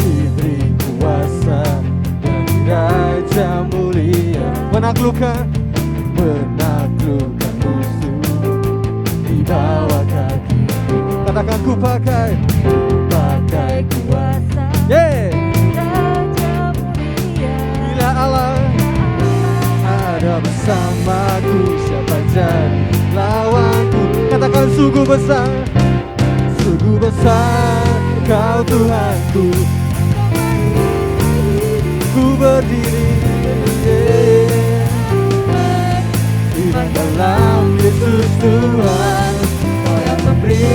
Diberi kuasa dari Raja mulia, menaklukkan musuh di bawah kaki. Katakan ku pakai kuasa Raja mulia. Bila Allah ada bersamaku, siapa jadi lawanku? Katakan sungguh besar Kau Tuhanku. Ku berdiri iman dalam Yesus Tuhan, Kau yang memberi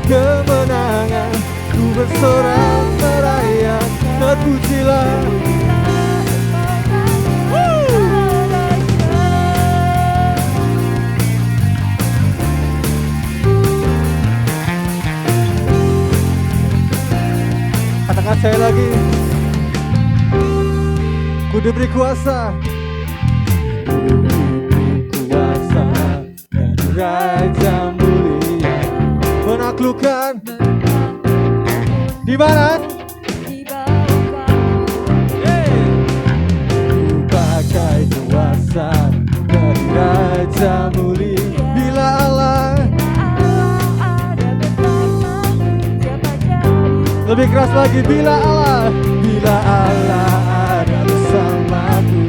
kemenangan. Ku bersorak merayak, terpujilah. Katakan saya lagi, ku diberi kuasa dari Raja mulia, menaklukkan di mana? Di bawah. Ku pakai kuasa dari Raja mulia. Bila Allah ada bersamaku, siapa jadi? Lebih keras lagi, bila Allah ada bersamaku.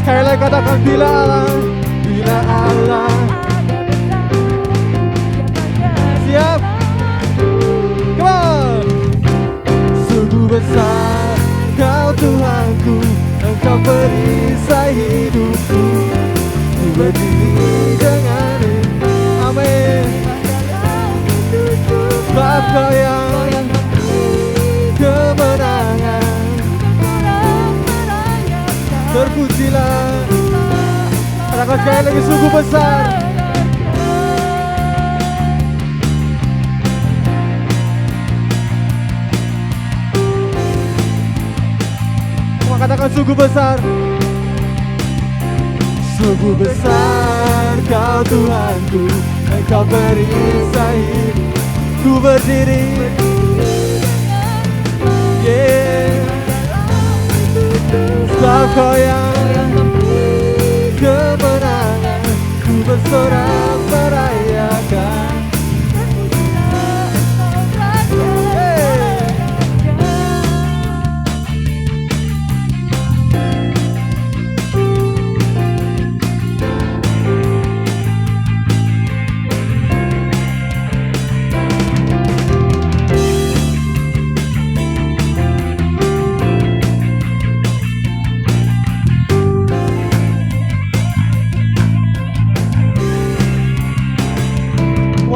Sekali lagi katakan, bila Allah siap. Come on. Sungguh besar Kau Tuhanku, Engkau perisai hidupku. Ku berdiri dengan amin. Sebab Kau yang kemenangan. Terpujilah. Katakan sekali lagi, sungguh besar. Katakan sungguh besar. Sungguh besar Kau Tuhanku, Engkau perisai hidup. Ku berdiri sebab Kau yang kemenangan. Ku bersorak merayakan.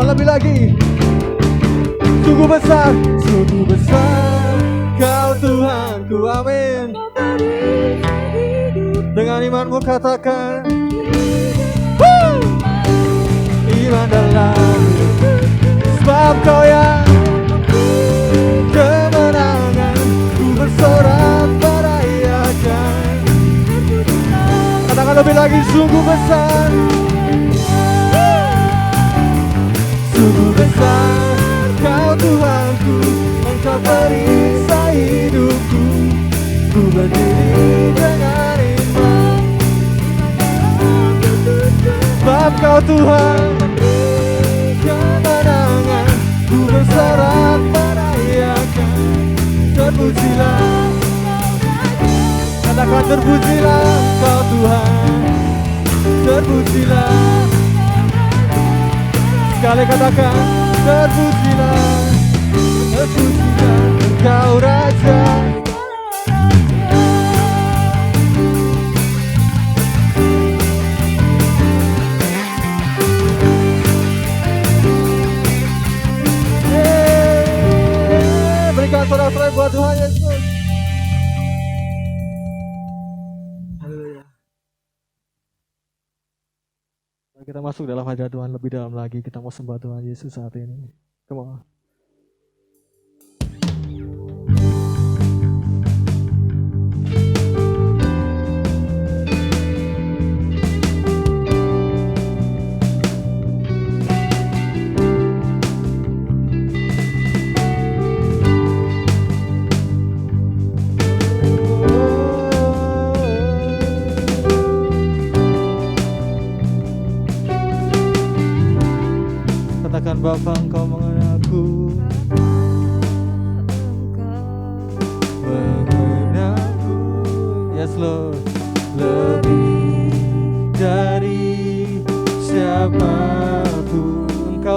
Lebih lagi, sungguh besar Kau Tuhanku, amin. Dengan imanmu katakan, iman dalam, sebab Kau yang kemenangan. Ku bersorak merayakan. Katakan lebih lagi, sungguh besar. Sungguh besar Kau Tuhanku, Engkau perisai hidupku. Ku berdiri dengan iman. Sebab Kau Tuhan kemenangan. Ku bersorak merayakan. Terpujilah. Katakan terpujilah Kau Tuhan. Terpujilah. Sekali katakan, terpujilah Engkau Raja. Berikan sorak-sorai buat Tuhan Yesus. Haleluya. Kita masuk dalam hadirat Tuhan lebih dalam lagi. Kita mau sembah Tuhan Yesus saat ini. Come on.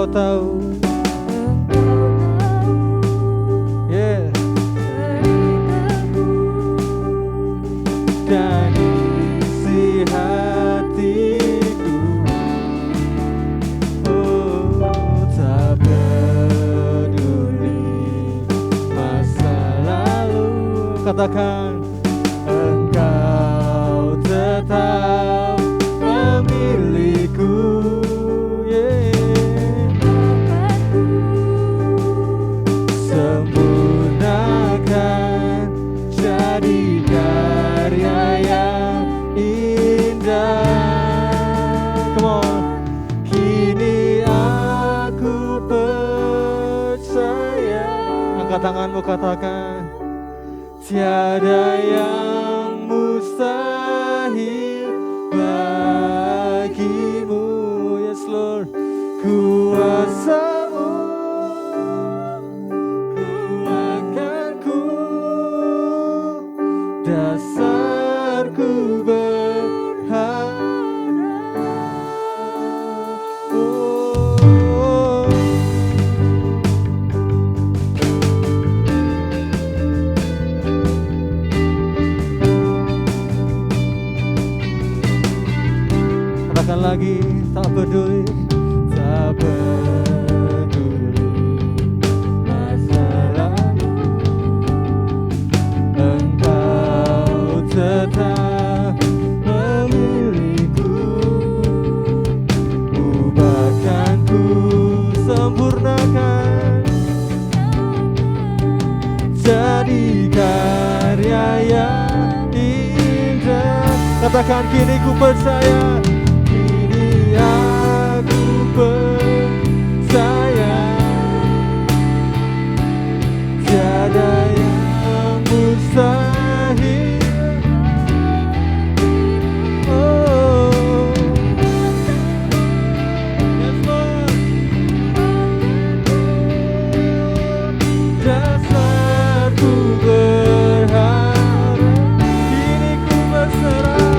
tahu. Yeah. Dan isi hatiku, oh tak peduli masa lalu. Katakan, Engkau tetap memiliku. Yeah. Sempurnakan jadi karya yang indah. Come on. Kini aku percaya. Angkat tanganmu, katakan, tiada yang mustahil bagimu. Yes Lord. Kuasa-Mu kuatkanku, dasarku berharap. Oh. Katakan lagi, tak peduli, tak peduli masa lalu. Engkau tetap memiliku. Ubahkanku, sempurnakan jadi karya yang indah. Katakan, kini ku percaya. Kini aku percaya. Tiada yang mustahil. Oh, yes Lord. Dasarku berharap. Kini ku berserah.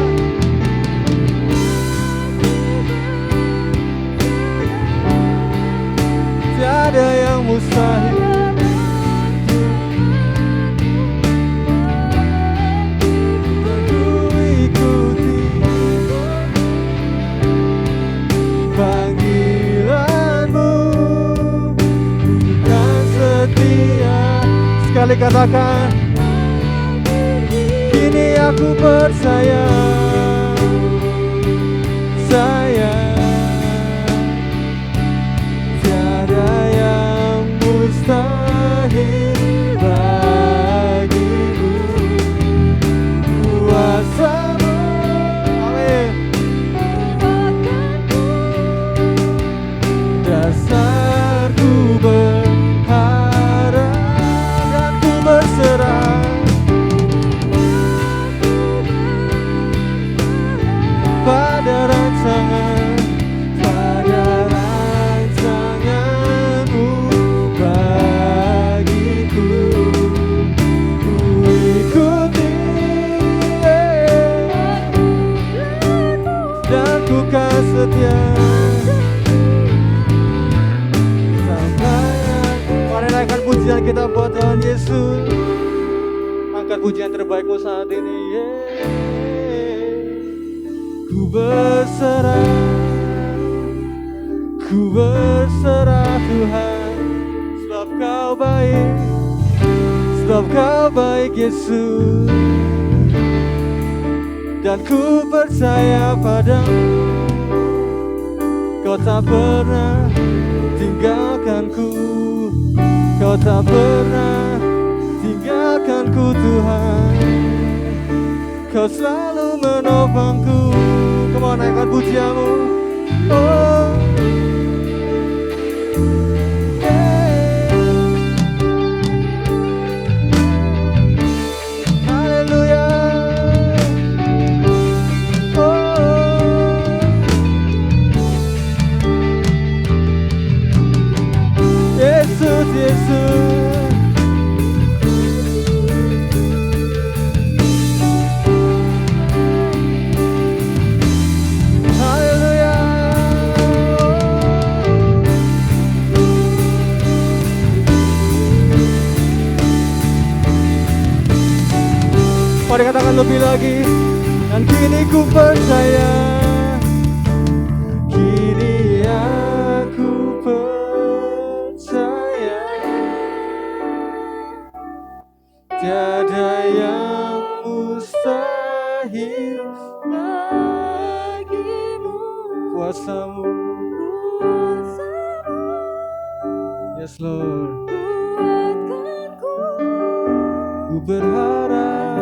Tiada yang mustahil. Dan ku ikuti panggilan-Mu, bukan setia. Sekali katakan, kini aku percaya. Tiada yang mustahil bagimu. Kuasa-Mu, amin, dasarku berharap dan ku berserah pada rancangan-Mu bagiku. Ku ikuti dan ku kan setia sampai. Mari naikkan pujian kita buat Tuhan Yesus. Angkat pujian terbaikmu saat ini. Ku berserah Tuhan, sebab Kau baik Yesus. Dan ku percaya padamu, Kau tak pernah tinggalkanku. Kau tak pernah tinggalkanku Tuhan. Kau selalu menopangku. Come on, naikkan pujianmu. Oh, yeah. Haleluya. Oh, Yesus, Yesus. Haleluya. Mari katakan lebih lagi. Dan kini ku percaya, kini aku percaya, tiada yang mustahil bagimu. Kuasamu, yes Lord. Ku berharap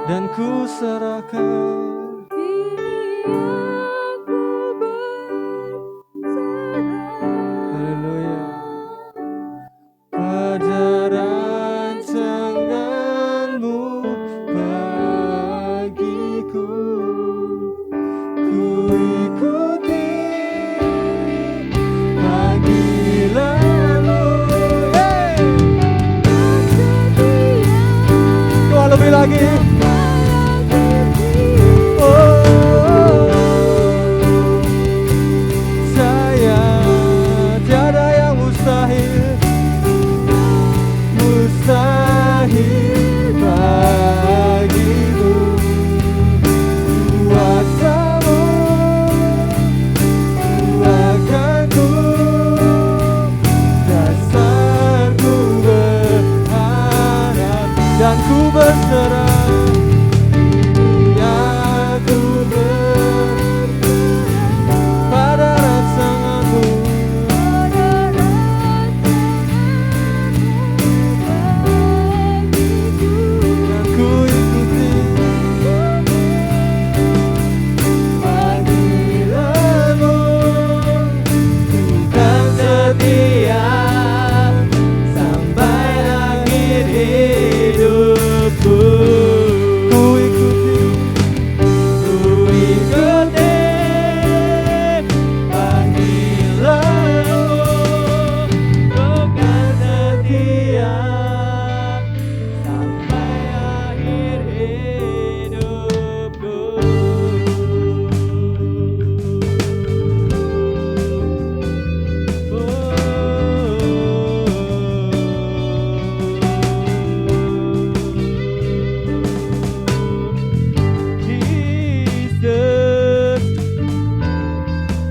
dan ku serahkan. Haleluya. Pada rancanganmu bagiku, ku ikuti panggilanmu. Doa lebih lagi.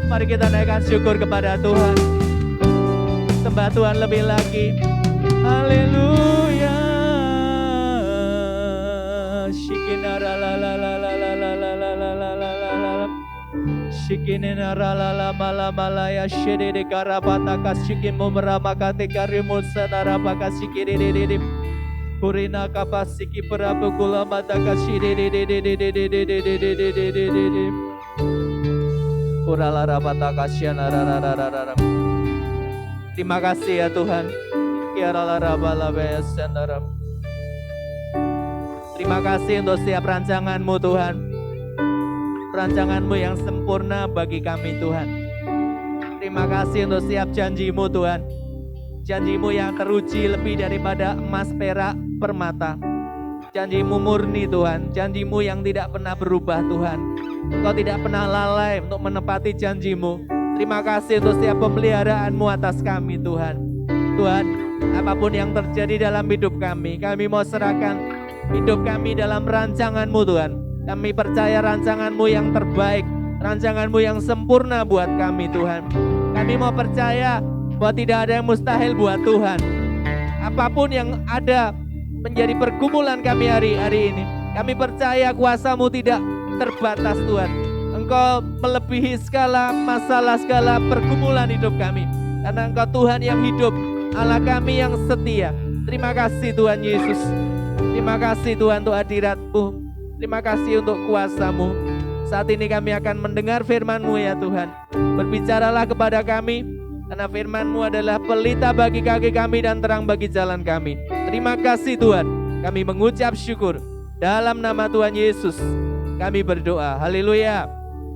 Mari kita naikkan syukur kepada Tuhan. Sembah Tuhan lebih lagi. Haleluya. Shikinara la la la la la la la la la la la la. Shikinara la la mala mala ya shiride karabata kashikin mumramakate karimun sanara pakashikiride. Purina kapasiki prabu kulamata kashiride. Terima kasih ya Tuhan. Terima kasih untuk setiap rancangan-Mu Tuhan. Rancangan-Mu yang sempurna bagi kami Tuhan. Terima kasih untuk setiap janji-Mu Tuhan. Janji-Mu yang teruji lebih daripada emas, perak, permata. Janji-Mu murni Tuhan. Janji-Mu yang tidak pernah berubah Tuhan. Engkau tidak pernah lalai untuk menepati janji-Mu. Terima kasih untuk setiap pemeliharaan-Mu atas kami Tuhan. Tuhan, apapun yang terjadi dalam hidup kami mau serahkan hidup kami dalam rancangan-Mu Tuhan. Kami percaya rancangan-Mu yang terbaik, rancangan-Mu yang sempurna buat kami Tuhan. Kami mau percaya bahwa tidak ada yang mustahil buat Tuhan. Apapun yang ada menjadi pergumulan kami hari ini, kami percaya kuasa-Mu tidak terbatas Tuhan. Engkau melebihi segala masalah, segala pergumulan hidup kami. Karena Engkau Tuhan yang hidup, Allah kami yang setia. Terima kasih Tuhan Yesus. Terima kasih Tuhan untuk hadirat-Mu. Terima kasih untuk kuasa-Mu. Saat ini kami akan mendengar firman-Mu ya Tuhan. Berbicaralah kepada kami, karena firman-Mu adalah pelita bagi kaki kami dan terang bagi jalan kami. Terima kasih Tuhan. Kami mengucap syukur. Dalam nama Tuhan Yesus kami berdoa. Haleluya.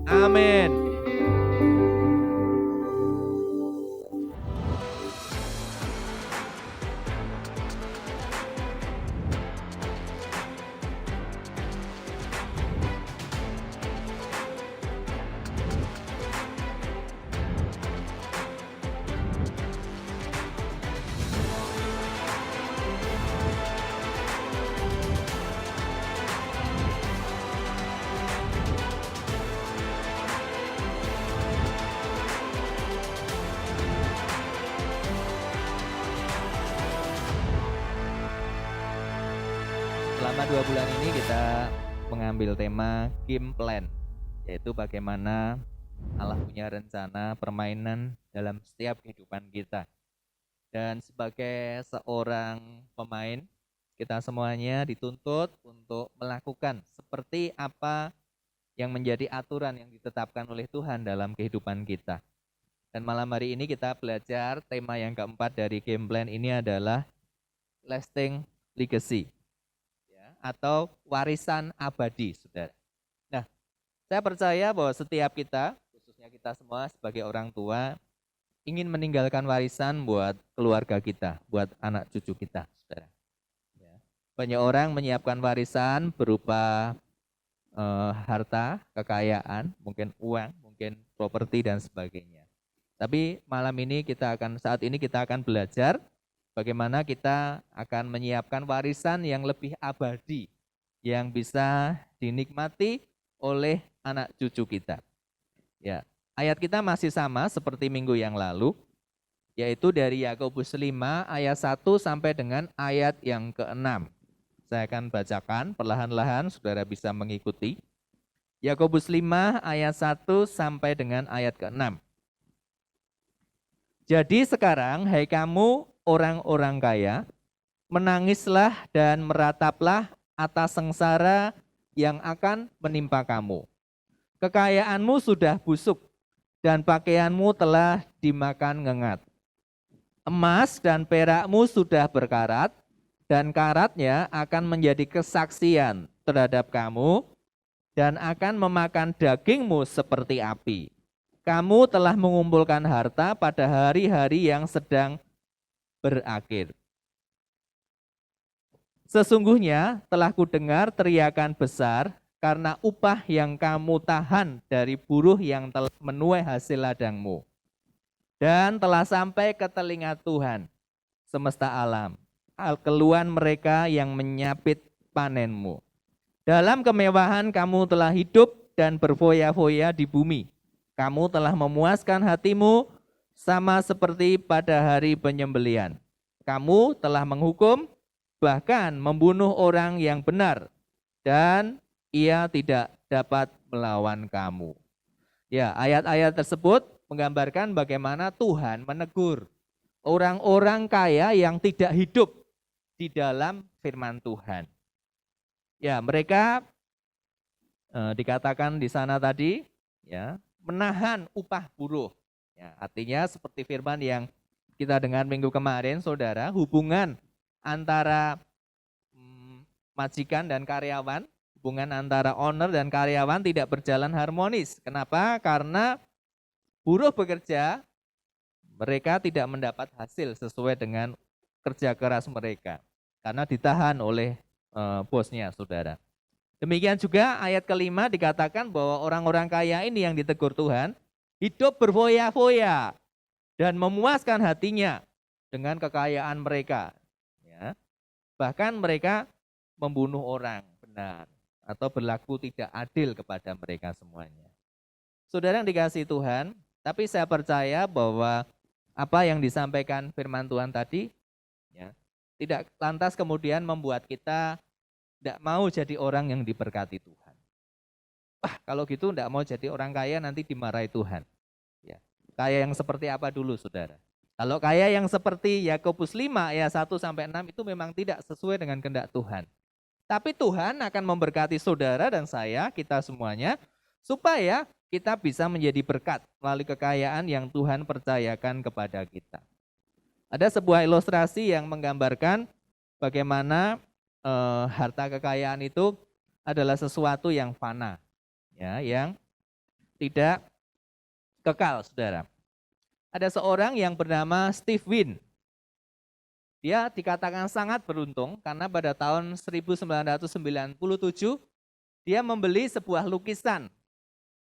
Amin. selama 2 bulan ini kita mengambil tema game plan, yaitu bagaimana Allah punya rencana permainan dalam setiap kehidupan kita. Dan sebagai seorang pemain, kita semuanya dituntut untuk melakukan seperti apa yang menjadi aturan yang ditetapkan oleh Tuhan dalam kehidupan kita. Dan malam hari ini kita belajar tema yang keempat dari game plan ini adalah lasting legacy, ya, atau warisan abadi, saudara. Nah, saya percaya bahwa setiap kita, khususnya kita semua sebagai orang tua, ingin meninggalkan warisan buat keluarga kita, buat anak cucu kita, saudara. Ya. Banyak orang menyiapkan warisan berupa harta, kekayaan, mungkin uang, mungkin properti dan sebagainya. Tapi saat ini kita akan belajar bagaimana kita akan menyiapkan warisan yang lebih abadi, yang bisa dinikmati oleh anak cucu kita. Ya, ayat kita masih sama seperti minggu yang lalu, yaitu dari Yakobus 5 ayat 1 sampai dengan ayat yang ke-6. Saya akan bacakan perlahan-lahan, saudara bisa mengikuti. Yakobus 5 ayat 1 sampai dengan ayat ke-6. Jadi sekarang, hai kamu orang-orang kaya, menangislah dan merataplah atas sengsara yang akan menimpa kamu. Kekayaanmu sudah busuk dan pakaianmu telah dimakan ngengat. Emas dan perakmu sudah berkarat, dan karatnya akan menjadi kesaksian terhadap kamu dan akan memakan dagingmu seperti api. Kamu telah mengumpulkan harta pada hari-hari yang sedang berakhir. Sesungguhnya telah kudengar teriakan besar karena upah yang kamu tahan dari buruh yang telah menuai hasil ladangmu. Dan telah sampai ke telinga Tuhan semesta alam, keluhan mereka yang menyapit panenmu. Dalam kemewahan kamu telah hidup dan berfoya-foya di bumi. Kamu telah memuaskan hatimu sama seperti pada hari penyembelian. Kamu telah menghukum, bahkan membunuh orang yang benar, dan ia tidak dapat melawan kamu. Ya, ayat-ayat tersebut menggambarkan bagaimana Tuhan menegur orang-orang kaya yang tidak hidup di dalam firman Tuhan. Ya, mereka dikatakan di sana tadi, ya, menahan upah buruh. Ya, artinya seperti firman yang kita dengar minggu kemarin, saudara, hubungan antara majikan dan karyawan, hubungan antara owner dan karyawan tidak berjalan harmonis. Kenapa? Karena buruh bekerja, mereka tidak mendapat hasil sesuai dengan kerja keras mereka, karena ditahan oleh bosnya, saudara. Demikian juga ayat kelima dikatakan bahwa orang-orang kaya ini yang ditegur Tuhan, hidup berfoya-foya dan memuaskan hatinya dengan kekayaan mereka. Ya. Bahkan mereka membunuh orang benar atau berlaku tidak adil kepada mereka semuanya. Saudara yang dikasihi Tuhan, tapi saya percaya bahwa apa yang disampaikan firman Tuhan tadi, ya, tidak lantas kemudian membuat kita tidak mau jadi orang yang diberkati Tuhan. Wah, kalau gitu tidak mau jadi orang kaya nanti dimarahi Tuhan. Ya. Kaya yang seperti apa dulu, saudara? Kalau kaya yang seperti Yakobus 5 ayat 1 sampai 6 itu memang tidak sesuai dengan kehendak Tuhan. Tapi Tuhan akan memberkati saudara dan saya, kita semuanya, supaya kita bisa menjadi berkat melalui kekayaan yang Tuhan percayakan kepada kita. Ada sebuah ilustrasi yang menggambarkan bagaimana harta kekayaan itu adalah sesuatu yang fana, ya, yang tidak kekal, saudara. Ada seorang yang bernama Steve Wynn. Dia dikatakan sangat beruntung karena pada tahun 1997 dia membeli sebuah lukisan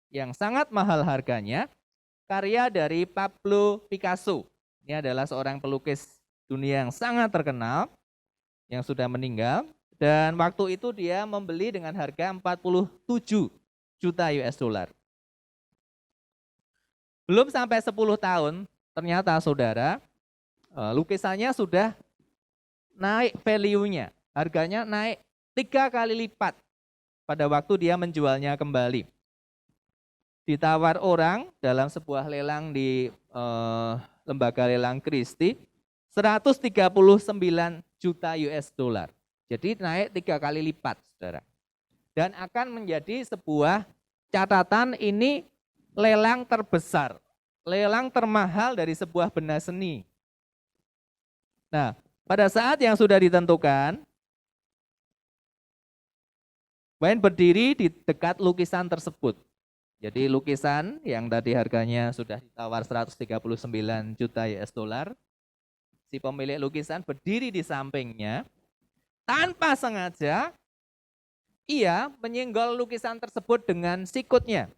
yang sangat mahal harganya, karya dari Pablo Picasso. Ini adalah seorang pelukis dunia yang sangat terkenal, yang sudah meninggal. Dan waktu itu dia membeli dengan harga 47 juta US dollar. Belum sampai 10 tahun, ternyata saudara, lukisannya sudah naik value-nya. Harganya naik 3 kali lipat pada waktu dia menjualnya kembali. Ditawar orang dalam sebuah lelang di lembaga lelang Christie 139 juta US dollar. Jadi naik 3 kali lipat, saudara. Dan akan menjadi sebuah catatan, ini lelang terbesar, lelang termahal dari sebuah benda seni. Nah, pada saat yang sudah ditentukan, Wayne berdiri di dekat lukisan tersebut. Jadi lukisan yang tadi harganya sudah ditawar 139 juta US dollar, si pemilik lukisan berdiri di sampingnya, tanpa sengaja ia menyenggol lukisan tersebut dengan sikutnya.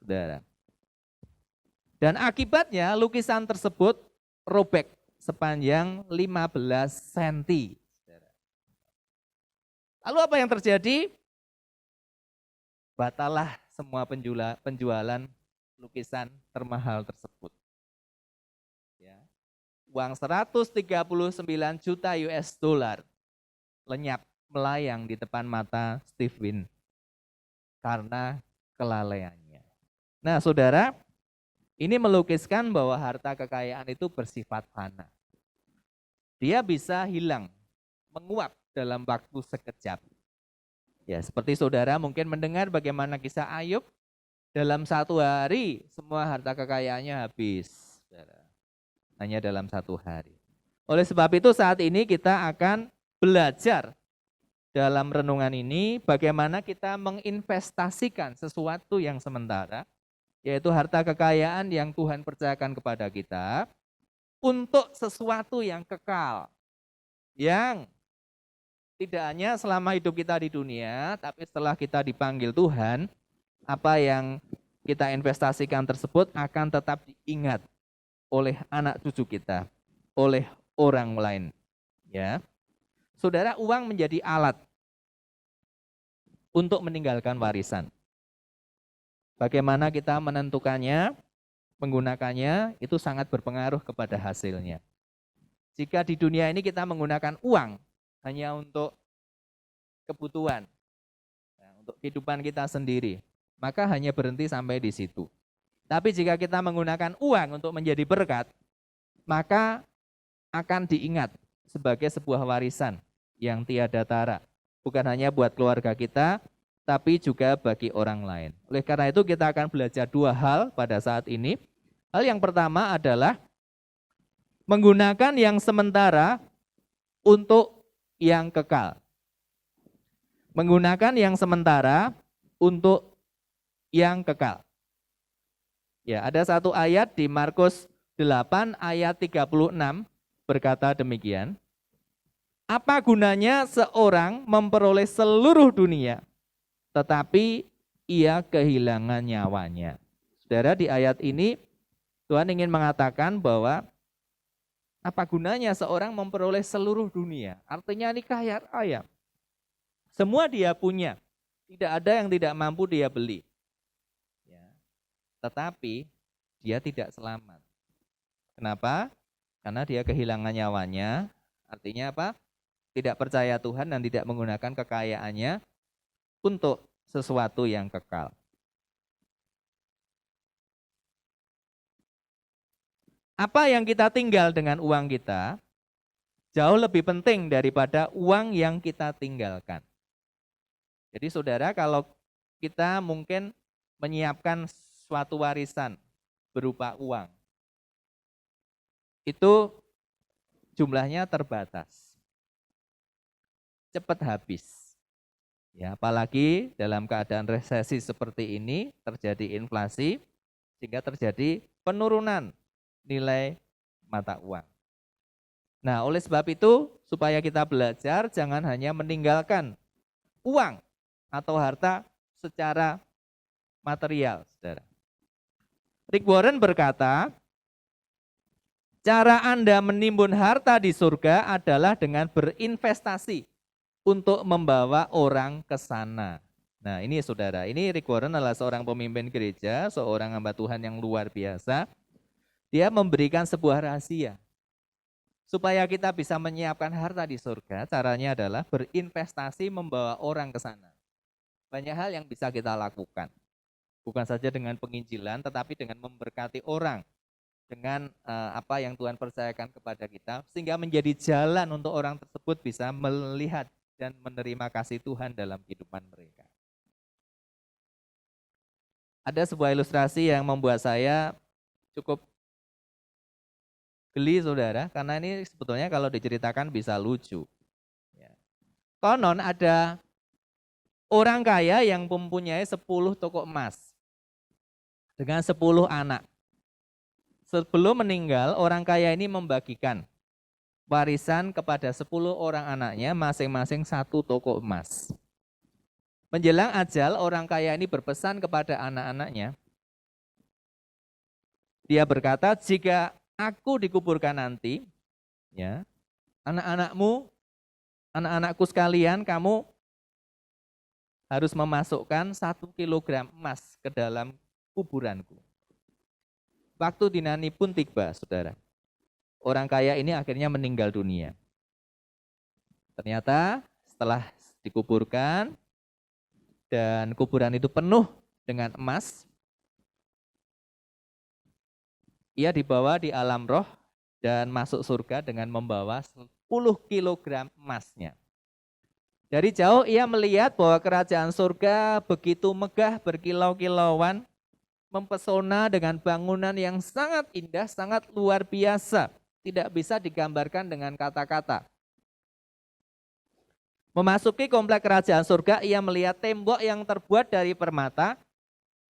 Saudara. Dan akibatnya lukisan tersebut robek sepanjang 15 cm. Lalu apa yang terjadi? Batallah semua penjualan lukisan termahal tersebut. Ya. Uang 139 juta US dollar lenyap melayang di depan mata Steve Wynn karena kelalaiannya. Nah, saudara, ini melukiskan bahwa harta kekayaan itu bersifat fana. Dia bisa hilang, menguap dalam waktu sekejap. Ya, seperti saudara mungkin mendengar bagaimana kisah Ayub, dalam 1 hari semua harta kekayaannya habis. Saudara. Hanya dalam 1 hari. Oleh sebab itu saat ini kita akan belajar dalam renungan ini bagaimana kita menginvestasikan sesuatu yang sementara, yaitu harta kekayaan yang Tuhan percayakan kepada kita, untuk sesuatu yang kekal, yang tidak hanya selama hidup kita di dunia, tapi setelah kita dipanggil Tuhan, apa yang kita investasikan tersebut akan tetap diingat oleh anak cucu kita, oleh orang lain. Ya, saudara, uang menjadi alat untuk meninggalkan warisan. Bagaimana kita menentukannya, menggunakannya, itu sangat berpengaruh kepada hasilnya. Jika di dunia ini kita menggunakan uang hanya untuk kebutuhan, untuk kehidupan kita sendiri, maka hanya berhenti sampai di situ. Tapi jika kita menggunakan uang untuk menjadi berkat, maka akan diingat sebagai sebuah warisan yang tiada tara. Bukan hanya buat keluarga kita, tapi juga bagi orang lain. Oleh karena itu kita akan belajar 2 hal pada saat ini. Hal yang pertama adalah menggunakan yang sementara untuk yang kekal. Menggunakan yang sementara untuk yang kekal. Ya, ada satu ayat di Markus 8 ayat 36 berkata demikian. Apa gunanya seorang memperoleh seluruh dunia, tetapi ia kehilangan nyawanya? Saudara, di ayat ini Tuhan ingin mengatakan bahwa apa gunanya seorang memperoleh seluruh dunia? Artinya ini kaya raya. Semua dia punya. Tidak ada yang tidak mampu dia beli. Ya. Tetapi dia tidak selamat. Kenapa? Karena dia kehilangan nyawanya. Artinya apa? Tidak percaya Tuhan dan tidak menggunakan kekayaannya untuk sesuatu yang kekal. Apa yang kita tinggal dengan uang kita jauh lebih penting daripada uang yang kita tinggalkan. Jadi saudara, kalau kita mungkin menyiapkan suatu warisan berupa uang, itu jumlahnya terbatas, cepat habis. Ya, apalagi dalam keadaan resesi seperti ini, terjadi inflasi, sehingga terjadi penurunan nilai mata uang. Nah, oleh sebab itu, supaya kita belajar, jangan hanya meninggalkan uang atau harta secara material, saudara. Rick Warren berkata, cara Anda menimbun harta di surga adalah dengan berinvestasi untuk membawa orang ke sana. Nah, ini saudara, ini Rick Warren adalah seorang pemimpin gereja, seorang hamba Tuhan yang luar biasa. Dia memberikan sebuah rahasia. Supaya kita bisa menyiapkan harta di surga, caranya adalah berinvestasi membawa orang ke sana. Banyak hal yang bisa kita lakukan. Bukan saja dengan penginjilan, tetapi dengan memberkati orang. Dengan apa yang Tuhan percayakan kepada kita, sehingga menjadi jalan untuk orang tersebut bisa melihat dan menerima kasih Tuhan dalam kehidupan mereka. Ada sebuah ilustrasi yang membuat saya cukup geli, saudara, karena ini sebetulnya kalau diceritakan bisa lucu. Ya. Konon ada orang kaya yang mempunyai 10 toko emas dengan 10 anak. Sebelum meninggal, orang kaya ini membagikan warisan kepada 10 orang anaknya, masing-masing 1 toko emas. Menjelang ajal, orang kaya ini berpesan kepada anak-anaknya. Dia berkata, jika aku dikuburkan nanti, ya, anak-anakku sekalian, kamu harus memasukkan 1 kilogram emas ke dalam kuburanku. Waktu dinani pun tiba, saudara. Orang kaya ini akhirnya meninggal dunia. Ternyata setelah dikuburkan dan kuburan itu penuh dengan emas, ia dibawa di alam roh dan masuk surga dengan membawa 10 kilogram emasnya. Dari jauh ia melihat bahwa kerajaan surga begitu megah, berkilau-kilauan, mempesona dengan bangunan yang sangat indah, sangat luar biasa. Tidak bisa digambarkan dengan kata-kata. Memasuki komplek kerajaan surga, ia melihat tembok yang terbuat dari permata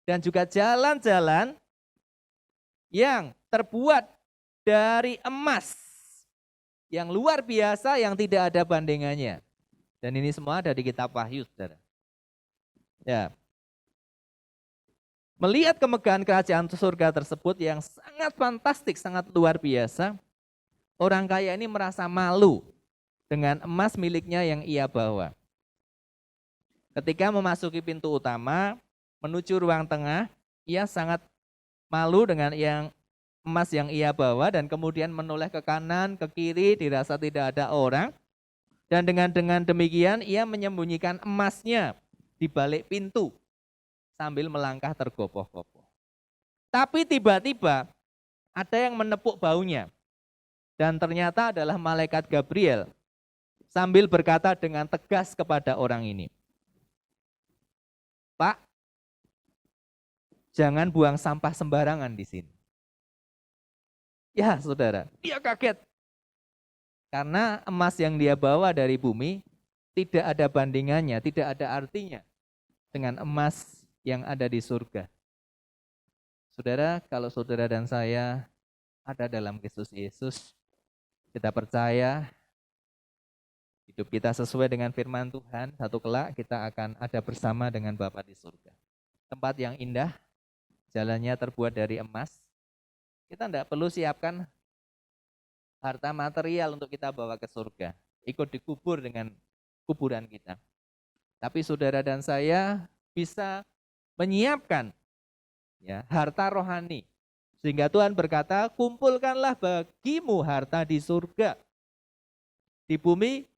dan juga jalan-jalan yang terbuat dari emas yang luar biasa yang tidak ada bandingannya. Dan ini semua ada di kitab Wahyu, saudara. Ya. Melihat kemegahan kerajaan surga tersebut yang sangat fantastik, sangat luar biasa, orang kaya ini merasa malu dengan emas miliknya yang ia bawa. Ketika memasuki pintu utama, menuju ruang tengah, ia sangat malu dengan emas yang ia bawa dan kemudian menoleh ke kanan, ke kiri, dirasa tidak ada orang. Dan dengan demikian ia menyembunyikan emasnya di balik pintu sambil melangkah tergopoh-gopoh. Tapi tiba-tiba ada yang menepuk baunya dan ternyata adalah malaikat Gabriel sambil berkata dengan tegas kepada orang ini, "Pak, jangan buang sampah sembarangan di sini." Ya, saudara, dia kaget. Karena emas yang dia bawa dari bumi tidak ada bandingannya, tidak ada artinya dengan emas yang ada di surga. Saudara, kalau saudara dan saya ada dalam Kristus Yesus, kita percaya hidup kita sesuai dengan firman Tuhan, satu kelak kita akan ada bersama dengan Bapa di surga. Tempat yang indah, jalannya terbuat dari emas. Kita tidak perlu siapkan harta material untuk kita bawa ke surga, ikut dikubur dengan kuburan kita. Tapi saudara dan saya bisa menyiapkan ya, harta rohani. Sehingga Tuhan berkata, kumpulkanlah bagimu harta di surga. Di bumi,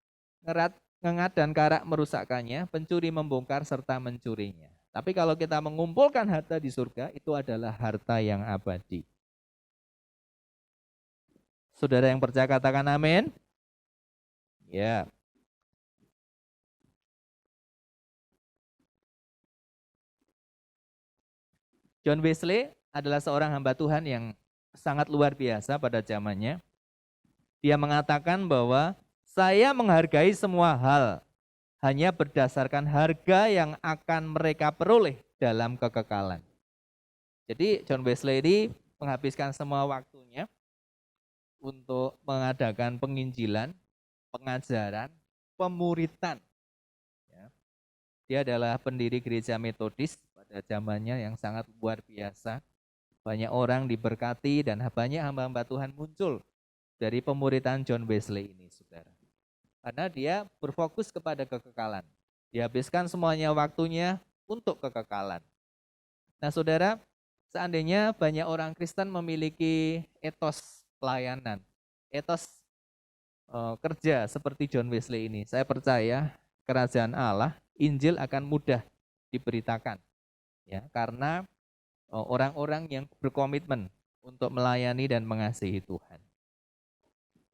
ngengat dan karak merusakkannya, pencuri membongkar serta mencurinya. Tapi kalau kita mengumpulkan harta di surga, itu adalah harta yang abadi. Saudara yang percaya katakan amin. Ya. John Wesley adalah seorang hamba Tuhan yang sangat luar biasa pada zamannya. Dia mengatakan bahwa saya menghargai semua hal hanya berdasarkan harga yang akan mereka peroleh dalam kekekalan. Jadi John Wesley ini menghabiskan semua waktunya untuk mengadakan penginjilan, pengajaran, pemuritan. Dia adalah pendiri gereja Metodis pada zamannya yang sangat luar biasa. Banyak orang diberkati dan banyak hamba-hamba Tuhan muncul dari pemuritan John Wesley ini, saudara. Karena dia berfokus kepada kekekalan. Dihabiskan semuanya waktunya untuk kekekalan. Nah, saudara, seandainya banyak orang Kristen memiliki etos pelayanan, etos kerja seperti John Wesley ini, saya percaya kerajaan Allah, Injil akan mudah diberitakan, ya, karena orang-orang yang berkomitmen untuk melayani dan mengasihi Tuhan.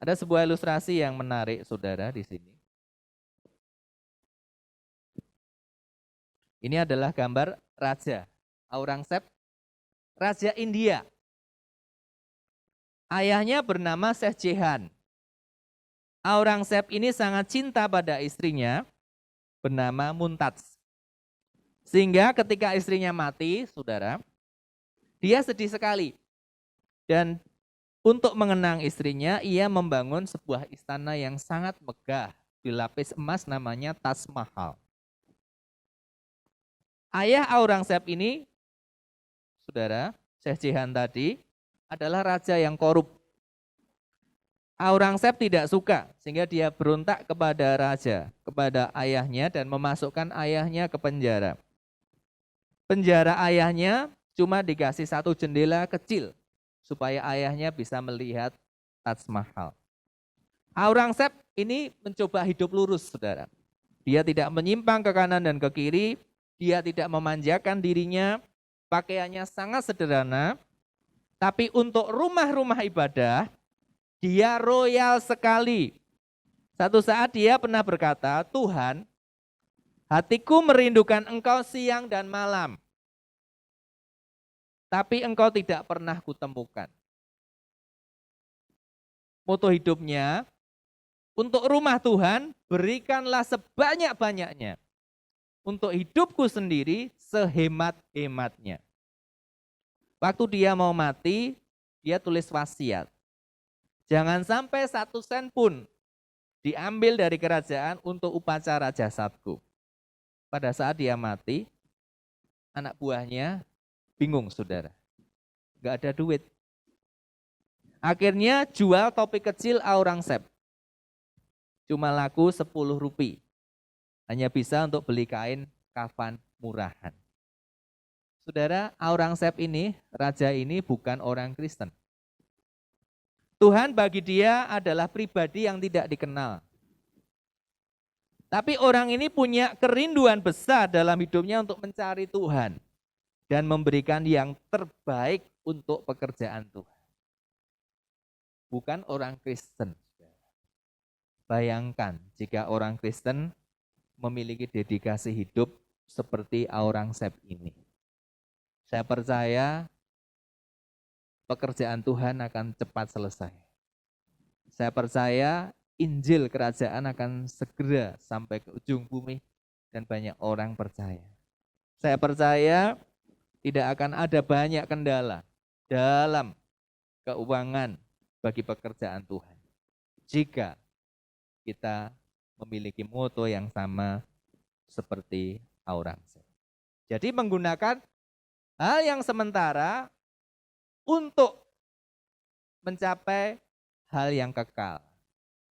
Ada sebuah ilustrasi yang menarik, saudara, di sini. Ini adalah gambar Raja Aurangzeb, Raja India. Ayahnya bernama Shah Jahan. Aurangzeb ini sangat cinta pada istrinya bernama Mumtaz. Sehingga ketika istrinya mati, saudara, dia sedih sekali. Dan untuk mengenang istrinya, ia membangun sebuah istana yang sangat megah, dilapis emas, namanya Taj Mahal. Ayah Aurangzeb ini, saudara, Shah Jahan tadi, adalah raja yang korup. Aurangzeb tidak suka, sehingga dia berontak kepada raja, kepada ayahnya, dan memasukkan ayahnya ke penjara. Penjara ayahnya cuma dikasih satu jendela kecil, supaya ayahnya bisa melihat Taj Mahal. Aurangzeb ini mencoba hidup lurus, saudara. Dia tidak menyimpang ke kanan dan ke kiri, dia tidak memanjakan dirinya, pakaiannya sangat sederhana, tapi untuk rumah-rumah ibadah, dia royal sekali. Satu saat dia pernah berkata, Tuhan, hatiku merindukan Engkau siang dan malam, tapi Engkau tidak pernah kutemukan. Moto hidupnya, untuk rumah Tuhan, berikanlah sebanyak-banyaknya. Untuk hidupku sendiri, sehemat-hematnya. Waktu dia mau mati, dia tulis wasiat. Jangan sampai 1 sen pun diambil dari kerajaan untuk upacara jasadku. Pada saat dia mati, anak buahnya bingung, saudara. Gak ada duit. Akhirnya jual topi kecil Aurangzeb. Cuma laku 10 rupiah. Hanya bisa untuk beli kain kafan murahan. Saudara, Aurangzeb ini, raja ini bukan orang Kristen. Tuhan bagi dia adalah pribadi yang tidak dikenal. Tapi orang ini punya kerinduan besar dalam hidupnya untuk mencari Tuhan. Dan memberikan yang terbaik untuk pekerjaan Tuhan. Bukan orang Kristen. Bayangkan jika orang Kristen memiliki dedikasi hidup seperti Aurangzeb ini. Saya percaya pekerjaan Tuhan akan cepat selesai. Saya percaya Injil kerajaan akan segera sampai ke ujung bumi dan banyak orang percaya. Saya percaya tidak akan ada banyak kendala dalam keuangan bagi pekerjaan Tuhan. Jika kita memiliki moto yang sama seperti Aurangzeb. Jadi menggunakan hal yang sementara untuk mencapai hal yang kekal.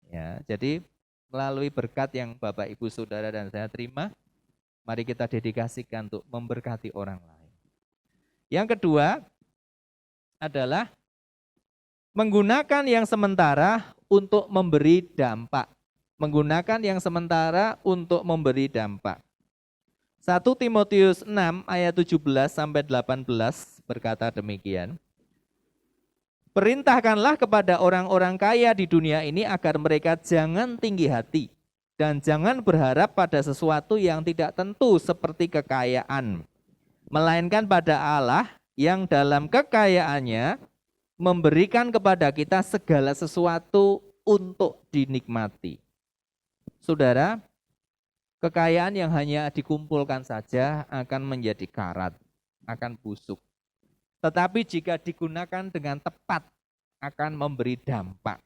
Ya, jadi melalui berkat yang Bapak, Ibu, Saudara, dan saya terima, mari kita dedikasikan untuk memberkati orang lain. Yang kedua adalah menggunakan yang sementara untuk memberi dampak. Menggunakan yang sementara untuk memberi dampak. 1 Timotius 6 ayat 17 sampai 18 berkata demikian. Perintahkanlah kepada orang-orang kaya di dunia ini agar mereka jangan tinggi hati dan jangan berharap pada sesuatu yang tidak tentu seperti kekayaan, melainkan pada Allah yang dalam kekayaannya memberikan kepada kita segala sesuatu untuk dinikmati. Saudara, kekayaan yang hanya dikumpulkan saja akan menjadi karat, akan busuk. Tetapi jika digunakan dengan tepat, akan memberi dampak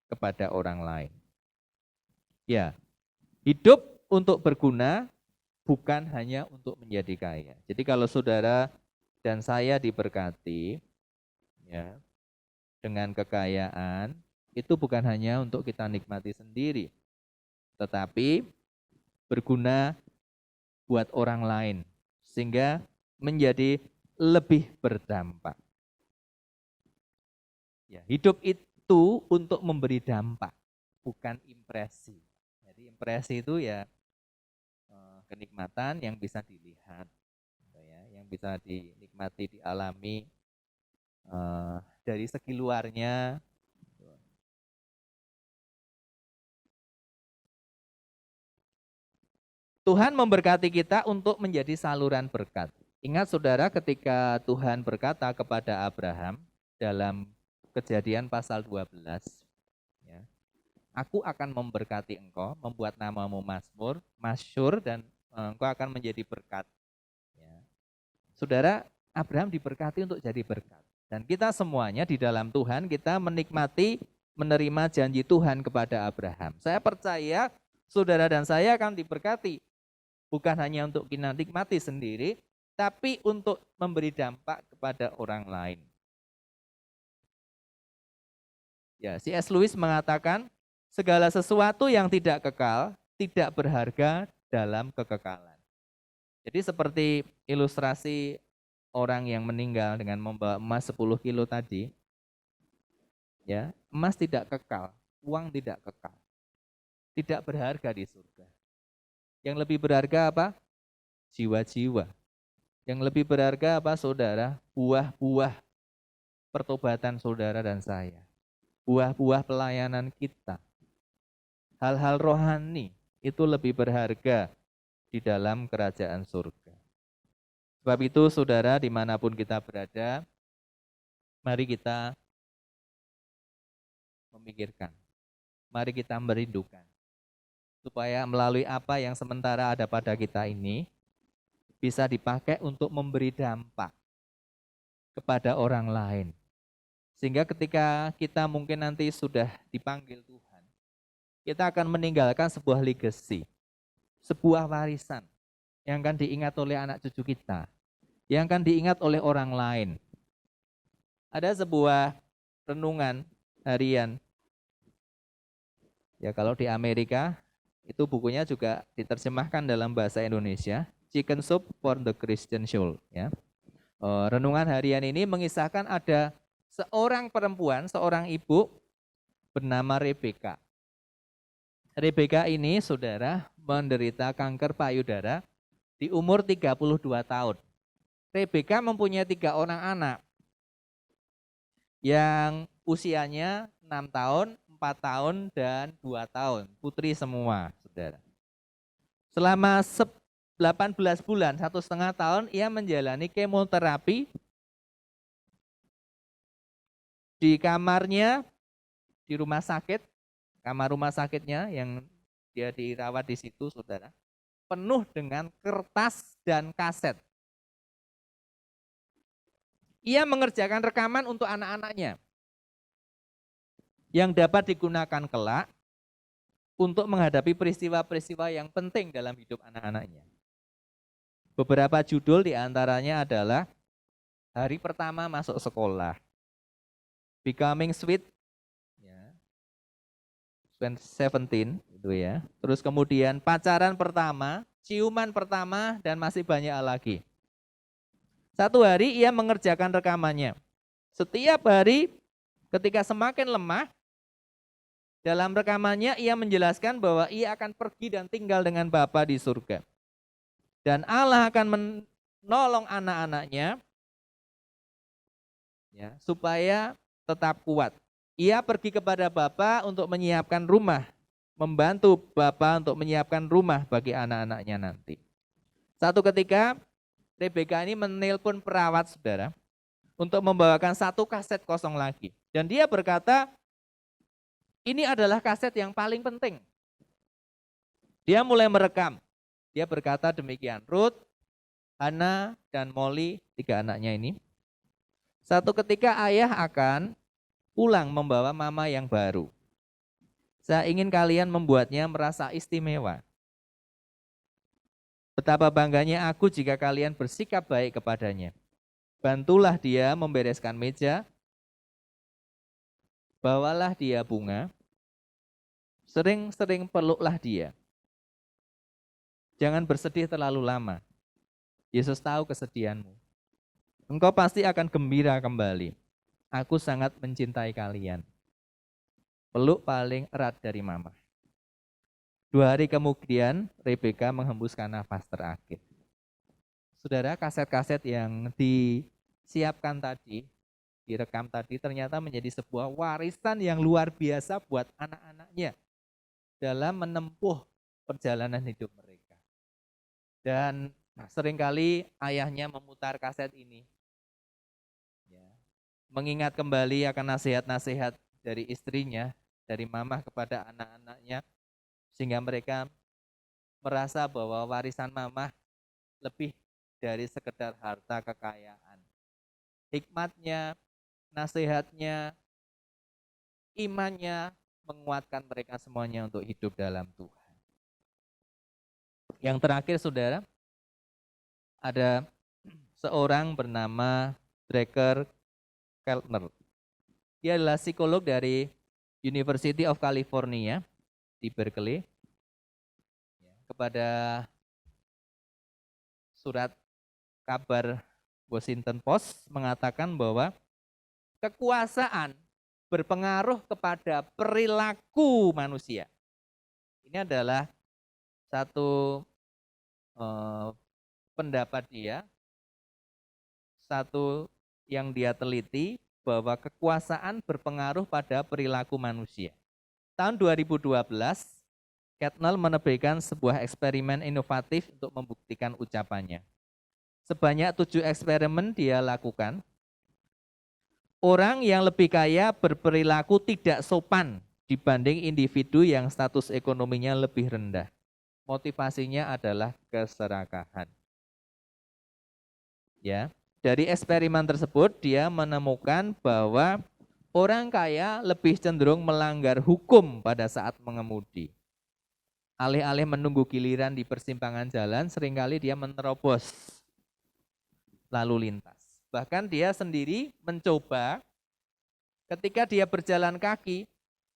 kepada orang lain. Ya, hidup untuk berguna bukan hanya untuk menjadi kaya. Jadi kalau saudara dan saya diberkati, ya, dengan kekayaan, itu bukan hanya untuk kita nikmati sendiri, tetapi berguna buat orang lain, sehingga menjadi lebih berdampak. Ya, hidup itu untuk memberi dampak, bukan impresi. Jadi impresi itu ya kenikmatan yang bisa dilihat, gitu ya, yang bisa dinikmati, dialami dari segi luarnya. Tuhan memberkati kita untuk menjadi saluran berkat. Ingat saudara, ketika Tuhan berkata kepada Abraham dalam Kejadian pasal 12, ya, aku akan memberkati engkau, membuat namamu masyhur, dan engkau akan menjadi berkat. Ya. Saudara, Abraham diberkati untuk jadi berkat. Dan kita semuanya di dalam Tuhan, kita menikmati, menerima janji Tuhan kepada Abraham. Saya percaya saudara dan saya akan diberkati. Bukan hanya untuk kita nikmati sendiri, tapi untuk memberi dampak kepada orang lain. Ya, C.S. Lewis mengatakan, segala sesuatu yang tidak kekal, tidak berharga dalam kekekalan. Jadi seperti ilustrasi orang yang meninggal dengan membawa emas 10 kilo tadi, ya, emas tidak kekal, uang tidak kekal, tidak berharga di surga. Yang lebih berharga apa? Jiwa-jiwa. Yang lebih berharga apa saudara? Buah-buah pertobatan saudara dan saya. Buah-buah pelayanan kita. Hal-hal rohani itu lebih berharga di dalam kerajaan surga. Sebab itu saudara, dimanapun kita berada, mari kita memikirkan, mari kita merindukan, supaya melalui apa yang sementara ada pada kita ini, bisa dipakai untuk memberi dampak kepada orang lain. Sehingga ketika kita mungkin nanti sudah dipanggil Tuhan, kita akan meninggalkan sebuah legacy, sebuah warisan yang akan diingat oleh anak cucu kita, yang akan diingat oleh orang lain. Ada sebuah renungan harian, ya kalau di Amerika, itu bukunya juga diterjemahkan dalam bahasa Indonesia, Chicken Soup for the Christian Soul. Ya. Renungan harian ini mengisahkan ada seorang perempuan, seorang ibu bernama Rebecca. Rebecca ini, saudara, menderita kanker payudara di umur 32 tahun. Rebecca mempunyai 3 orang anak yang usianya 6 tahun, 4 tahun, dan 2 tahun. Putri semua, saudara. Selama 18 bulan, 1,5 tahun, ia menjalani kemoterapi di kamarnya, di rumah sakit, kamar rumah sakitnya yang dia dirawat di situ, saudara, penuh dengan kertas dan kaset. Ia mengerjakan rekaman untuk anak-anaknya yang dapat digunakan kelak untuk menghadapi peristiwa-peristiwa yang penting dalam hidup anak-anaknya. Beberapa judul diantaranya adalah hari pertama masuk sekolah, Becoming Sweet, ya, 17 itu ya. Terus kemudian pacaran pertama, ciuman pertama, dan masih banyak lagi. Satu hari ia mengerjakan rekamannya. Setiap hari ketika semakin lemah, dalam rekamannya ia menjelaskan bahwa ia akan pergi dan tinggal dengan Bapa di surga. Dan Allah akan menolong anak-anaknya, ya, supaya tetap kuat. Ia pergi kepada Bapa untuk menyiapkan rumah, membantu Bapa untuk menyiapkan rumah bagi anak-anaknya nanti. Satu ketika Rebecca ini menelpon perawat, saudara, untuk membawakan 1 kaset kosong lagi. Dan dia berkata, ini adalah kaset yang paling penting. Dia mulai merekam. Dia berkata demikian, Ruth, Hana, dan Molly, 3 anaknya ini. Satu ketika ayah akan pulang membawa mama yang baru. Saya ingin kalian membuatnya merasa istimewa. Betapa bangganya aku jika kalian bersikap baik kepadanya. Bantulah dia membereskan meja, bawalah dia bunga, sering-sering peluklah dia. Jangan bersedih terlalu lama. Yesus tahu kesedihanmu. Engkau pasti akan gembira kembali. Aku sangat mencintai kalian. peluk paling erat dari mama. 2 hari kemudian Rebeka menghembuskan nafas terakhir. Saudara, kaset-kaset yang disiapkan tadi, direkam tadi ternyata menjadi sebuah warisan yang luar biasa buat anak-anaknya dalam menempuh perjalanan hidup mereka. Dan seringkali ayahnya memutar kaset ini, ya, mengingat kembali akan nasihat-nasihat dari istrinya, dari mama kepada anak-anaknya, sehingga mereka merasa bahwa warisan mama lebih dari sekedar harta kekayaan. Hikmatnya, nasihatnya, imannya menguatkan mereka semuanya untuk hidup dalam Tuhan. Yang terakhir, saudara, ada seorang bernama Drecker Keltner. Dia adalah psikolog dari University of California di Berkeley. Kepada surat kabar Washington Post mengatakan bahwa kekuasaan berpengaruh kepada perilaku manusia. Ini adalah satu pendapat dia, satu yang dia teliti, bahwa kekuasaan berpengaruh pada perilaku manusia. Tahun 2012, Keltner menerbitkan sebuah eksperimen inovatif untuk membuktikan ucapannya. Sebanyak 7 eksperimen dia lakukan. Orang yang lebih kaya berperilaku tidak sopan dibanding individu yang status ekonominya lebih rendah. Motivasinya adalah keserakahan. Ya, dari eksperimen tersebut dia menemukan bahwa orang kaya lebih cenderung melanggar hukum pada saat mengemudi. Alih-alih menunggu giliran di persimpangan jalan, seringkali dia menerobos lalu lintas. Bahkan dia sendiri mencoba ketika dia berjalan kaki,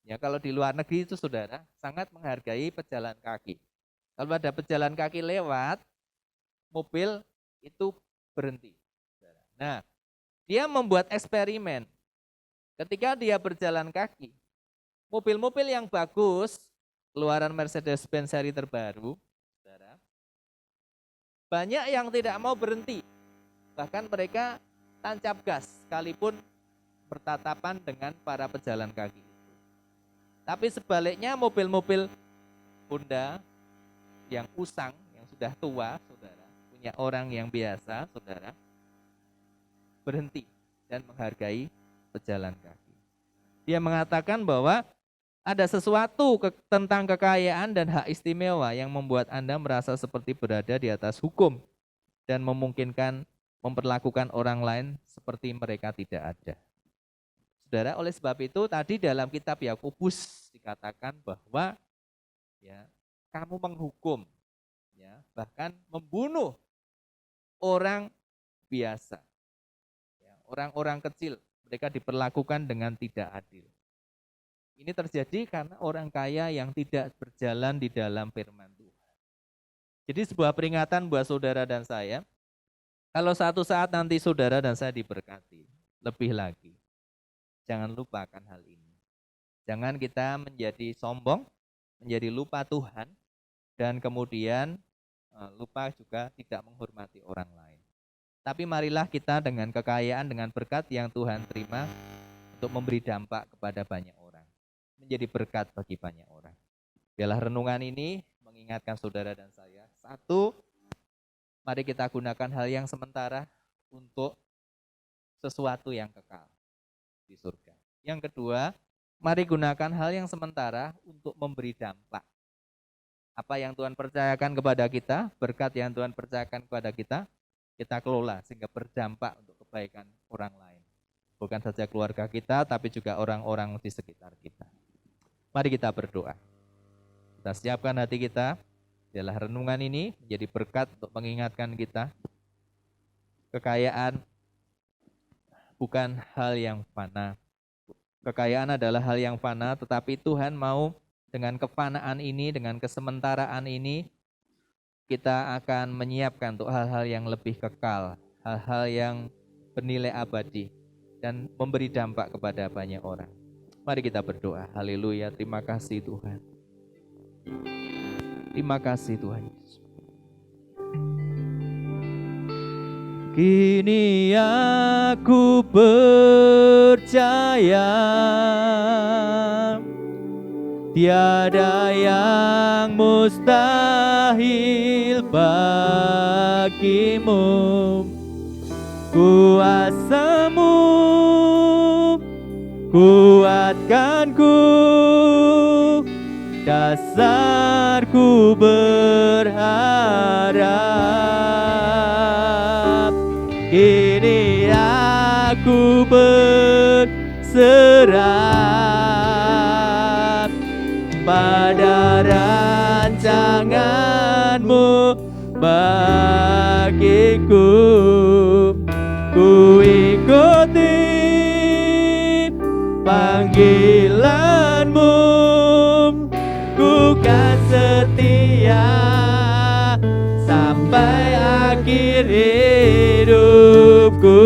ya kalau di luar negeri itu saudara, sangat menghargai pejalan kaki. Kalau ada pejalan kaki lewat, mobil itu berhenti. Nah, dia membuat eksperimen. Ketika dia berjalan kaki, mobil-mobil yang bagus, keluaran Mercedes-Benz seri terbaru, saudara, banyak yang tidak mau berhenti. Bahkan mereka tancap gas, sekalipun bertatapan dengan para pejalan kaki. Tapi sebaliknya mobil-mobil Honda yang usang, yang sudah tua, saudara, punya orang yang biasa, saudara, berhenti dan menghargai pejalan kaki. Dia mengatakan bahwa ada sesuatu tentang kekayaan dan hak istimewa yang membuat Anda merasa seperti berada di atas hukum dan memungkinkan memperlakukan orang lain seperti mereka tidak ada. Saudara, oleh sebab itu tadi dalam kitab Yakobus dikatakan bahwa ya, kamu menghukum, ya, bahkan membunuh orang biasa, ya, orang-orang kecil, mereka diperlakukan dengan tidak adil. Ini terjadi karena orang kaya yang tidak berjalan di dalam firman Tuhan. Jadi sebuah peringatan buat saudara dan saya, kalau suatu saat nanti saudara dan saya diberkati, lebih lagi, jangan lupakan hal ini. Jangan kita menjadi sombong, menjadi lupa Tuhan, dan kemudian lupa juga tidak menghormati orang lain. Tapi marilah kita dengan kekayaan, dengan berkat yang Tuhan terima untuk memberi dampak kepada banyak orang. Menjadi berkat bagi banyak orang. Biarlah renungan ini mengingatkan saudara dan saya. Satu, mari kita gunakan hal yang sementara untuk sesuatu yang kekal di surga. Yang kedua, mari gunakan hal yang sementara untuk memberi dampak. Apa yang Tuhan percayakan kepada kita, berkat yang Tuhan percayakan kepada kita kelola sehingga berdampak untuk kebaikan orang lain. Bukan saja keluarga kita, tapi juga orang-orang di sekitar kita. Mari kita berdoa. Kita siapkan hati kita. Biarlah renungan ini menjadi berkat untuk mengingatkan kita. Kekayaan bukan hal yang fana. Kekayaan adalah hal yang fana, tetapi Tuhan mau dengan kefanaan ini, dengan kesementaraan ini, kita akan menyiapkan untuk hal-hal yang lebih kekal, hal-hal yang bernilai abadi, dan memberi dampak kepada banyak orang. Mari kita berdoa. Haleluya. Terima kasih Tuhan. Terima kasih Tuhan Yesus. Kini aku percaya tiada yang mustahil bagimu. Kuasa-Mu kuatkanku, dasarku berharap. Kini aku berserah pada rancangan-Mu bagiku. Ku ikuti panggilan-Mu, ku kan setia sampai akhir hidupku.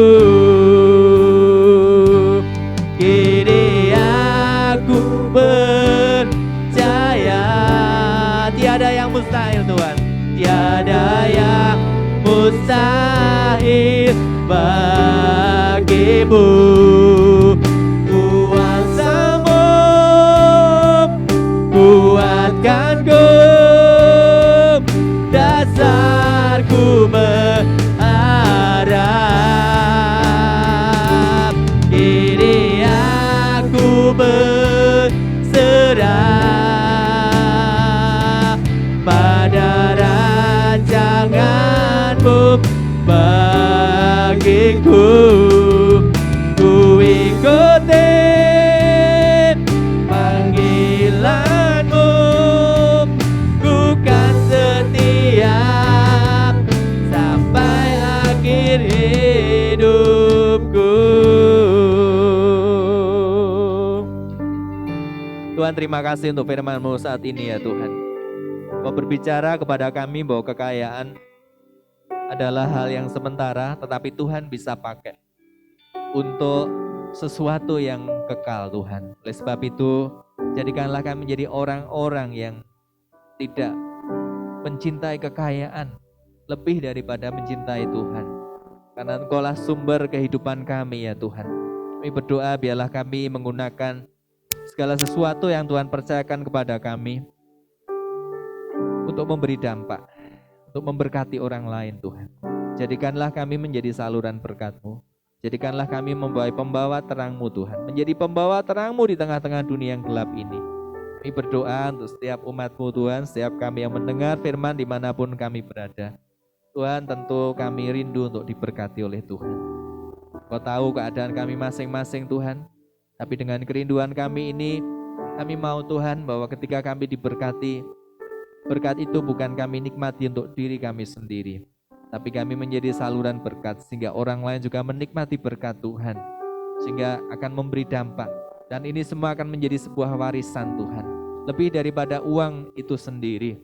Kini aku percaya tiada yang mustahil Tuhan, tiada yang mustahil bagimu. Kuasa-Mu kuatkanku, dasarku berharap. Kini aku berserah pada rancangan-Mu bagiku. Ku ikuti panggilan-Mu, ku kan setia sampai akhir hidupku. Tuhan, terima kasih untuk firman-Mu saat ini ya Tuhan. Kau berbicara kepada kami bahwa kekayaan adalah hal yang sementara, tetapi Tuhan bisa pakai untuk sesuatu yang kekal Tuhan. Oleh sebab itu, jadikanlah kami menjadi orang-orang yang tidak mencintai kekayaan lebih daripada mencintai Tuhan. Karena Engkaulah sumber kehidupan kami ya Tuhan. Kami berdoa biarlah kami menggunakan segala sesuatu yang Tuhan percayakan kepada kami untuk memberi dampak, untuk memberkati orang lain Tuhan. Jadikanlah kami menjadi saluran berkat-Mu. Jadikanlah kami membawa pembawa terang-Mu Tuhan. Menjadi pembawa terang-Mu di tengah-tengah dunia yang gelap ini. Kami berdoa untuk setiap umat-Mu Tuhan, setiap kami yang mendengar firman dimanapun kami berada. Tuhan, tentu kami rindu untuk diberkati oleh Tuhan. Kau tahu keadaan kami masing-masing Tuhan. Tapi dengan kerinduan kami ini, kami mau Tuhan bahwa ketika kami diberkati, berkat itu bukan kami nikmati untuk diri kami sendiri, tapi kami menjadi saluran berkat sehingga orang lain juga menikmati berkat Tuhan, sehingga akan memberi dampak. Dan ini semua akan menjadi sebuah warisan Tuhan, lebih daripada uang itu sendiri.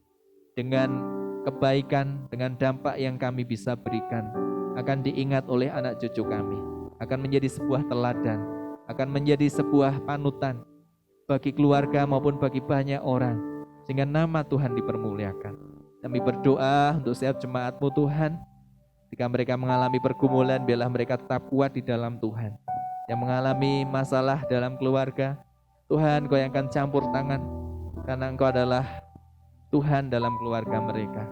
Dengan kebaikan, dengan dampak yang kami bisa berikan, akan diingat oleh anak cucu kami, akan menjadi sebuah teladan, akan menjadi sebuah panutan bagi keluarga maupun bagi banyak orang, sehingga nama Tuhan dipermuliakan. Kami berdoa untuk setiap jemaat-Mu Tuhan, ketika mereka mengalami pergumulan, biarlah mereka tetap kuat di dalam Tuhan. Yang mengalami masalah dalam keluarga, Tuhan Kau yang akan campur tangan, karena Engkau adalah Tuhan dalam keluarga mereka.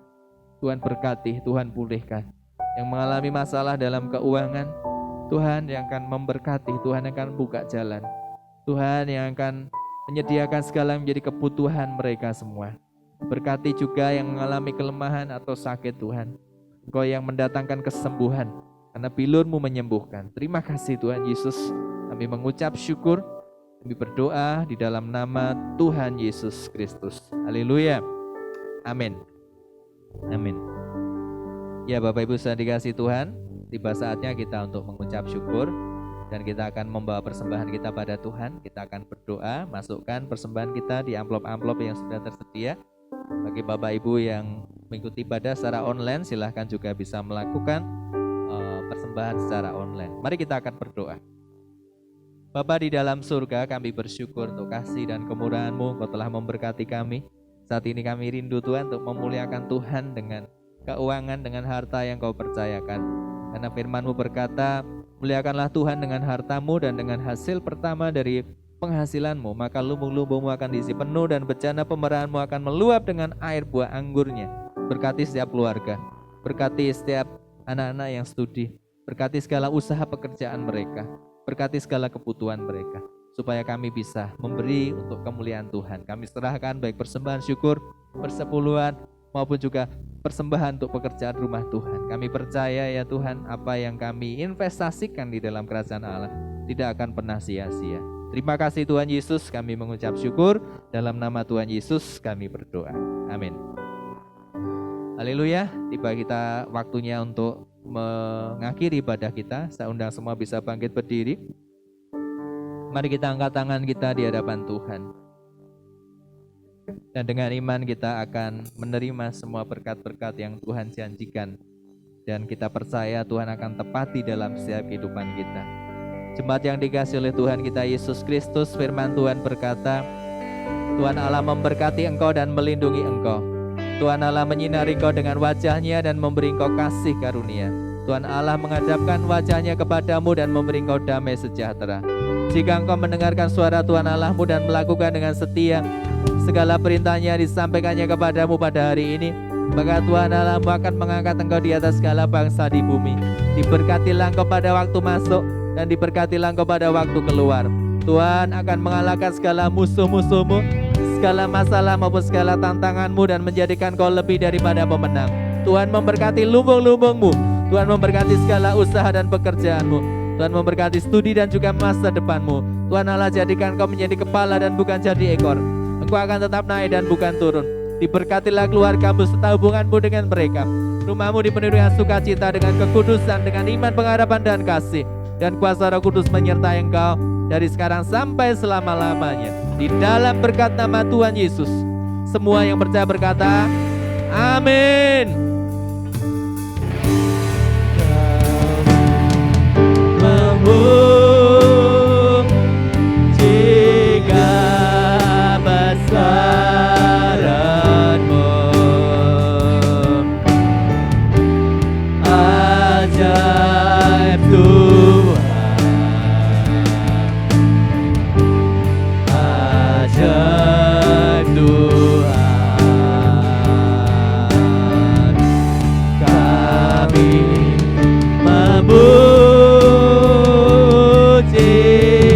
Tuhan berkati, Tuhan pulihkan. Yang mengalami masalah dalam keuangan, Tuhan yang akan memberkati, Tuhan yang akan buka jalan, Tuhan yang akan menyediakan segala yang menjadi kebutuhan mereka semua. Berkati juga yang mengalami kelemahan atau sakit Tuhan. Engkau yang mendatangkan kesembuhan, karena bilur-Mu menyembuhkan. Terima kasih Tuhan Yesus. Kami mengucap syukur. Kami berdoa di dalam nama Tuhan Yesus Kristus. Haleluya. Amin. Amin. Ya Bapak Ibu saudara dikasihi Tuhan, tiba saatnya kita untuk mengucap syukur. Dan kita akan membawa persembahan kita pada Tuhan. Kita akan berdoa, masukkan persembahan kita di amplop-amplop yang sudah tersedia. Bagi Bapak Ibu yang mengikuti ibadah secara online, silahkan juga bisa melakukan persembahan secara online. Mari kita akan berdoa. Bapa di dalam surga, kami bersyukur untuk kasih dan kemurahan-Mu. Engkau telah memberkati kami. Saat ini kami rindu Tuhan untuk memuliakan Tuhan dengan keuangan, dengan harta yang Kau percayakan. Karena firman-Mu berkata, muliakanlah Tuhan dengan hartamu dan dengan hasil pertama dari penghasilanmu, maka lumbung-lumbungmu akan diisi penuh dan bejana pemerahanmu akan meluap dengan air buah anggurnya. Berkati setiap keluarga, berkati setiap anak-anak yang studi, berkati segala usaha pekerjaan mereka, berkati segala kebutuhan mereka, supaya kami bisa memberi untuk kemuliaan Tuhan. Kami serahkan baik persembahan syukur, persepuluhan, maupun juga persembahan untuk pekerjaan rumah Tuhan. Kami percaya ya Tuhan, apa yang kami investasikan di dalam kerajaan Allah tidak akan pernah sia-sia. Terima kasih Tuhan Yesus, kami mengucap syukur. Dalam nama Tuhan Yesus kami berdoa. Amin. Haleluya. Tiba kita waktunya untuk mengakhiri ibadah kita. Saya undang semua bisa bangkit berdiri. Mari kita angkat tangan kita di hadapan Tuhan. Dan dengan iman kita akan menerima semua berkat-berkat yang Tuhan janjikan. Dan kita percaya Tuhan akan tepati dalam setiap kehidupan kita. Jemaat yang dikasihi oleh Tuhan kita Yesus Kristus, firman Tuhan berkata, Tuhan Allah memberkati engkau dan melindungi engkau. Tuhan Allah menyinari engkau dengan wajah-Nya dan memberi engkau kasih karunia. Tuhan Allah menghadapkan wajah-Nya kepadamu dan memberi engkau damai sejahtera. Jika engkau mendengarkan suara Tuhan Allahmu dan melakukan dengan setia segala perintah-Nya disampaikannya kepadamu pada hari ini, maka Tuhan Allahmu akan mengangkat engkau di atas segala bangsa di bumi. Diberkatilah engkau pada waktu masuk dan diberkatilah engkau pada waktu keluar. Tuhan akan mengalahkan segala musuh-musuhmu, segala masalah maupun segala tantanganmu, dan menjadikan kau lebih daripada pemenang. Tuhan memberkati lumbung-lumbungmu. Tuhan memberkati segala usaha dan pekerjaanmu. Tuhan memberkati studi dan juga masa depanmu. Tuhan Allah jadikan kau menjadi kepala dan bukan jadi ekor. Engkau akan tetap naik dan bukan turun. Diberkatilah keluargamu serta hubunganmu dengan mereka. Rumahmu dipenuhi dengan sukacita, dengan kekudusan, dengan iman, pengharapan dan kasih. Dan kuasa Roh Kudus menyertai engkau dari sekarang sampai selama-lamanya. Di dalam berkat nama Tuhan Yesus, semua yang percaya berkata, amin. Jika besaranmu, ajaib Tuhan, ajaib Tuhan, kami memuji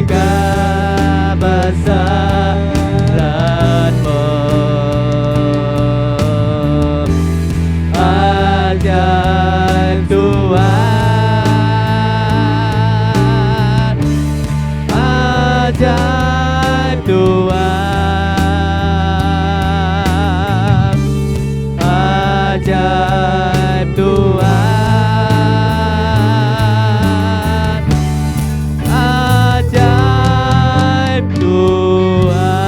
kebesaran-Mu, ajaib Tuhan, ajaib Tuhan, ajaib Tuhan, ajaib Tuhan.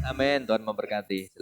Amin. Tuhan memberkati. Silakan.